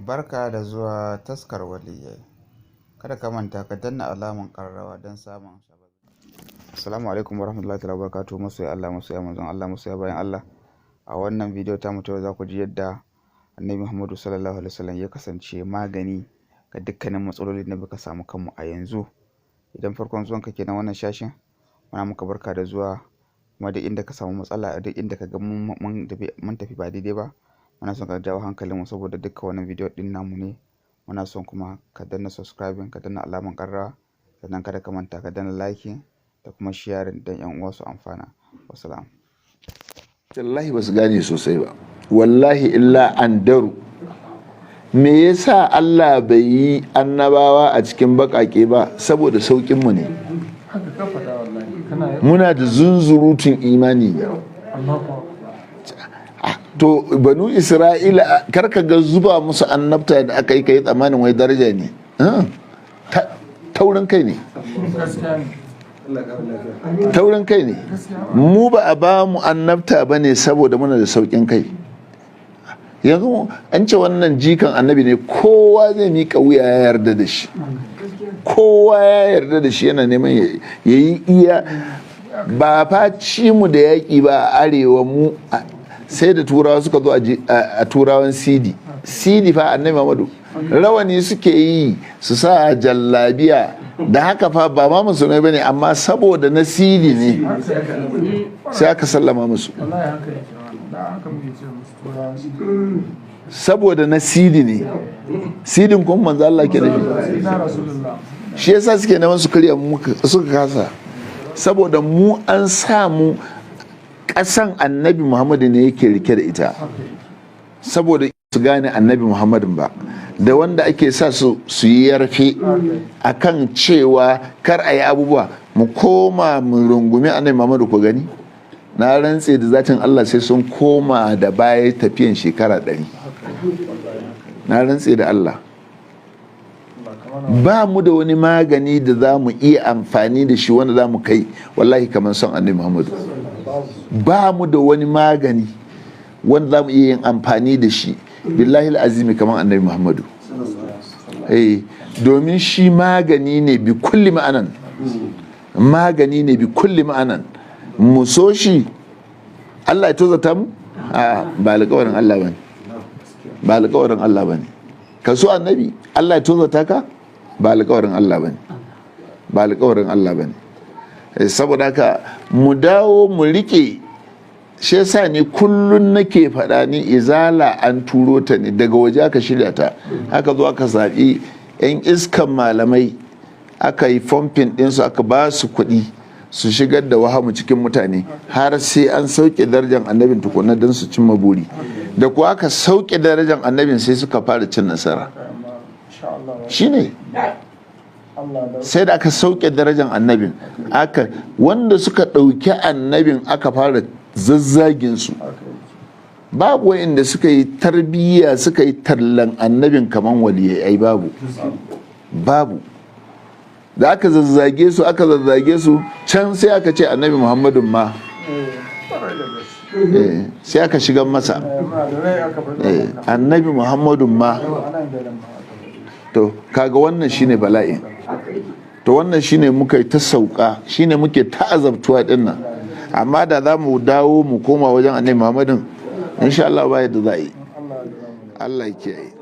Barka da zuwa taskar waliyyai. Kada ka manta ka danna alamun ƙararrawa don samun sababbin. Assalamu alaikum warahmatullahi ta'ala wabarakatuh. Masoya Allah, masoya manzon Allah, masoya bayan Allah. A wannan bidiyo ta mutu za ku ji yadda Annabi Muhammadu sallallahu alaihi wasallam ya kasance magani ga dukkanin matsalolin da muka samu kanmu a yanzu. Idan farkon zuwan ka kenan wannan shashin, muna muka barka da zuwa. Kuma duk inda ka samu matsala, duk inda ka ga mun tafi ba daidai ba, muna son ka jawo hankalinmu saboda dukkan wannan bidiyo din namu ne. Muna son kuma ka danna subscribing, ka danna alaman ƙararrawa, sannan kada ka manta ka danna liking da kuma sharing don yan uwa su amfana. Wassalam. Wallahi ba su gane sosai ba, wallahi illa an daru. Me yasa Allah bai yi annabawa a cikin baƙaƙe ba? Saboda sauƙinmu ne. Muna da zunzurutun imani. To banu Isra'ila karka ga zuba musu annabta da aka yi kai tsammanin wai daraja ne. Taurin kai ne. Taurin kai ne. Mu ba a ba mu annabta ba ne saboda muna da sauƙin kai. Yanzu an ce wannan jikan annabi ne, kowa zai miƙa wuya ya yarda da shi. Kowa ya yarda da shi, yana neman ya yi iya. Ba faci mu da yaƙi ba a arewa mu, sai da turawa suka zo a turawan sidi fa annabi Muhammadu rawani suke yi su sa jallabiya da haka fa ba ma musulmai bane, amma saboda na sidi ne sai aka sallama musu. Saboda na sidi ne, sidin kuma manzo Allah ke nufi. Shi yasa suke neman su karya suka kasa, saboda mu an samu ƙasan annabi Muhammadu ne yake rike da ita, saboda su gane annabi Muhammadun ba, da wanda ake sa su yi yarfe akan cewa kar a yi abubuwa. Mu koma mu rungumi annabi Muhammadu ku gani, na rantse da zatin Allah sai sun koma da baya tafiyan shekara 100. Na rantse da Allah ba mu da wani magani da za mu iya amfani da shi wanda za mu kai wallahi kamar son annabi Muhammadu. Ba mu da wani magani wanda za mu iya yin amfani da shi billahi azimi kamar annabi Muhammadu. Domin shi magani ne bi kulli ma'anan, magani ne bi kulli ma'anan. Mu so shi, Allah ya tozata mu? Ba alƙawarin Allah bane, ba alƙawarin Allah bane. Ka so annabi, Allah ya tozata ka? Ba alƙawarin Allah bane, ba alƙawarin Allah bane. Saboda haka mu dawo mu rike. Shi yasa ni kullun nake faɗa, ni izala an turo ta ne daga waje, aka shirya ta, aka zo aka zaɓi 'yan iskan malamai, aka yi fomfin ɗinsu, aka ba su kuɗi su shigar da wahamu cikin mutane har sai an sauke darajar annabin tukuna don su cimma buri. Da kuwa aka sauke darajar annabin sai suka fara cin nasara. Shine sai da aka sauke darajar annabin, aka wanda suka ɗauki annabin aka fara zazzagin su. Babu wa'inda suka yi tarbiyya suka yi tallan annabin kaman waliyai, babu. Da aka zazzage su can sai aka ce annabi Muhammadun ma sai aka shiga masa annabi Muhammadun ma. To kaga wannan shine bala'i. To wannan shine muka yi ta sauka, shine muke ta azabtuwa dinnan. Amma da za mu dawo mu koma wajen annabi Muhammadun, insha Allah ba yadda za a yi. Allah ya kiyaye.